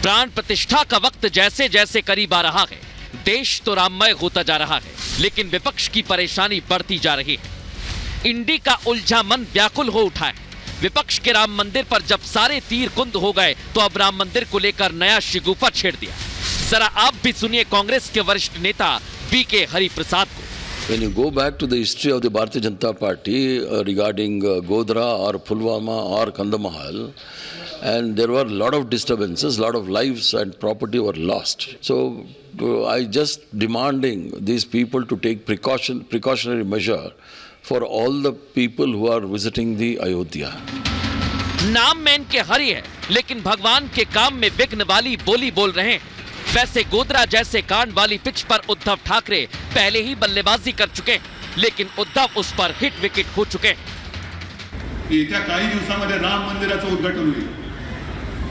प्राण प्रतिष्ठा का वक्त जैसे जैसे करीब आ रहा है, देश तो राममय होता जा रहा है, लेकिन विपक्ष की परेशानी बढ़ती जा रही है। इंडी का उलझा मन व्याकुल हो उठा है। विपक्ष के राम मंदिर पर जब सारे तीर कुंद हो गए, तो अब राम मंदिर को लेकर नया शिगुफा छेड़ दिया। जरा आप भी सुनिए कांग्रेस के वरिष्ठ नेता बीके हरिप्रसाद को। When you go back to the history of the Bharatiya Janata Party regarding Godhra or Pulwama or Kandamahal, and there were a lot of disturbances, a lot of lives and property were lost. So I just demanding these people to take precautionary measure for all the people who are visiting the Ayodhya. नाम में इनके हरि है, लेकिन भगवान के काम में विघ्न वाली बोली बोल रहे हैं। वैसे गोधरा जैसे कांड वाली पिच पर उद्धव ठाकरे पहले ही बल्लेबाजी कर चुके हैं, लेकिन उद्धव उस पर हिट विकेट हो चुके हैं। येत्या काही दिवसांमध्ये राम मंदिराचं उद्घाटन होईल।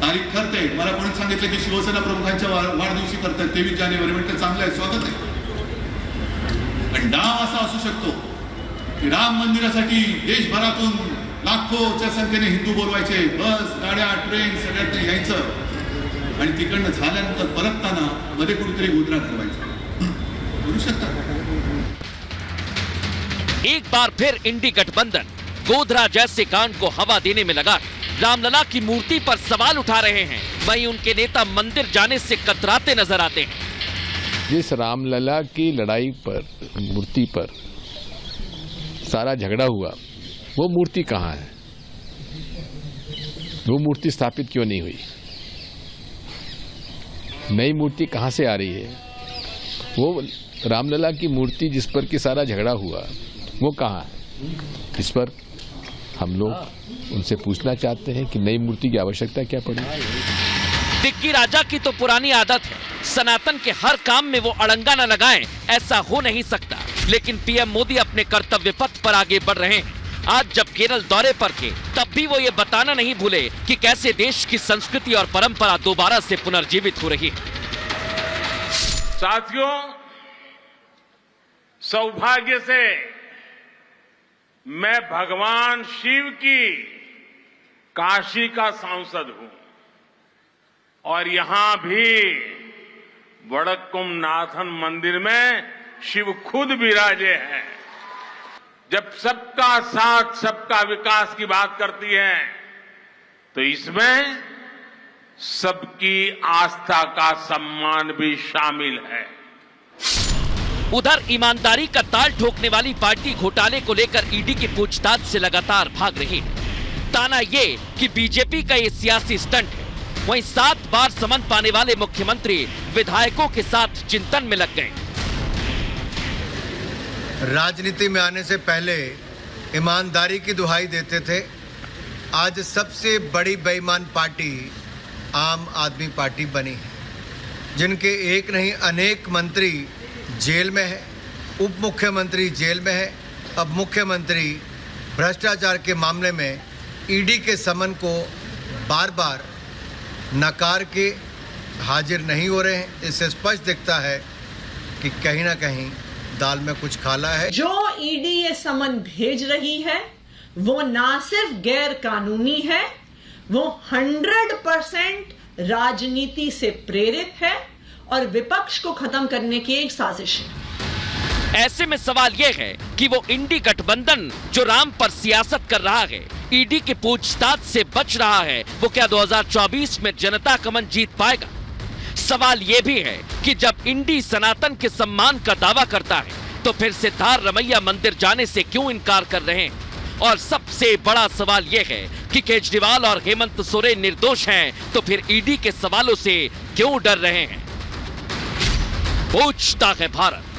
तारीख ठरते। मला कोणी सांगितलं की शिवसेना प्रमुखांच्या वाढदिवशी करतात 23 जानेवारी, म्हणजे चांगलं आहे, स्वागत आहे। पण डाव असा असू शकतो की राम मंदिरासाठी देशभरातून लाखोच्या संख्येने हिंदू बोलवायचे, बस, गाड्या, ट्रेन सगळ्यात यायचं आणि तिकडनं झाल्यानंतर परतताना मध्ये कुठेतरी गोधरा ठरवायचं। बोलू शकता। एक बार फिर इंडी गठबंधन गोधरा जैसे कांड को हवा देने में लगा। रामलला की मूर्ति पर सवाल उठा रहे हैं, वहीं उनके नेता मंदिर जाने से कतराते नजर आते हैं। जिस रामलला की लड़ाई पर, मूर्ति पर सारा झगड़ा हुआ, वो मूर्ति कहाँ है? वो मूर्ति स्थापित क्यों नहीं हुई? नई मूर्ति कहाँ से आ रही है? वो रामलला की मूर्ति जिस पर कि सारा झगड़ा हुआ, वो कहाँ है? इस पर हम लोग उनसे पूछना चाहते हैं कि नई मूर्ति की आवश्यकता क्या पड़ी। टिक्की राजा की तो पुरानी आदत है, सनातन के हर काम में वो अड़ंगा न लगाएं, ऐसा हो नहीं सकता। लेकिन पीएम मोदी अपने कर्तव्य पथ पर आगे बढ़ रहे हैं। आज जब केरल दौरे पर थे, तब भी वो ये बताना नहीं भूले कि कैसे देश की संस्कृति और परंपरा दोबारा से पुनर्जीवित हो रही है। साथियों, सौभाग्य से मैं भगवान शिव की काशी का सांसद हूं और यहां भी वडक्कुम नाथन मंदिर में शिव खुद विराजे हैं। जब सबका साथ सबका विकास की बात करती है, तो इसमें सबकी आस्था का सम्मान भी शामिल है। उधर ईमानदारी का ताल ठोकने वाली पार्टी घोटाले को लेकर ईडी की पूछताछ से लगातार भाग रही है। ताना ये कि बीजेपी का ये सियासी स्टंट है। वहीं 7 बार समन पाने वाले मुख्यमंत्री विधायकों के साथ चिंतन में लग गए। राजनीति में आने से पहले ईमानदारी की दुहाई देते थे। आज सबसे बड़ी बेईमान पार्टी आम आदमी पार्टी बनी है, जिनके एक नहीं अनेक मंत्री जेल में है, उप मुख्यमंत्री जेल में है। अब मुख्यमंत्री भ्रष्टाचार के मामले में ईडी के समन को बार बार नकार के हाजिर नहीं हो रहे हैं। इससे स्पष्ट दिखता है कि कहीं ना कहीं दाल में कुछ काला है। जो ईडी ये समन भेज रही है, वो ना सिर्फ गैर कानूनी है, वो 100% राजनीति से प्रेरित है और विपक्ष को खत्म करने की एक साजिश है। ऐसे में सवाल यह है कि वो इंडी गठबंधन जो राम पर सियासत कर रहा है, ईडी की पूछताछ से बच रहा है, वो क्या 2024 में जनता का मन जीत पाएगा? सवाल यह भी है कि जब इंडी सनातन के सम्मान का दावा करता है, तो फिर सिद्धार्थ रमैया मंदिर जाने से क्यों इनकार कर रहे हैं? और सबसे बड़ा सवाल यह है कि केजरीवाल और हेमंत सोरेन निर्दोष हैं, तो फिर ईडी के सवालों से क्यों डर रहे हैं? पूछता है भारत।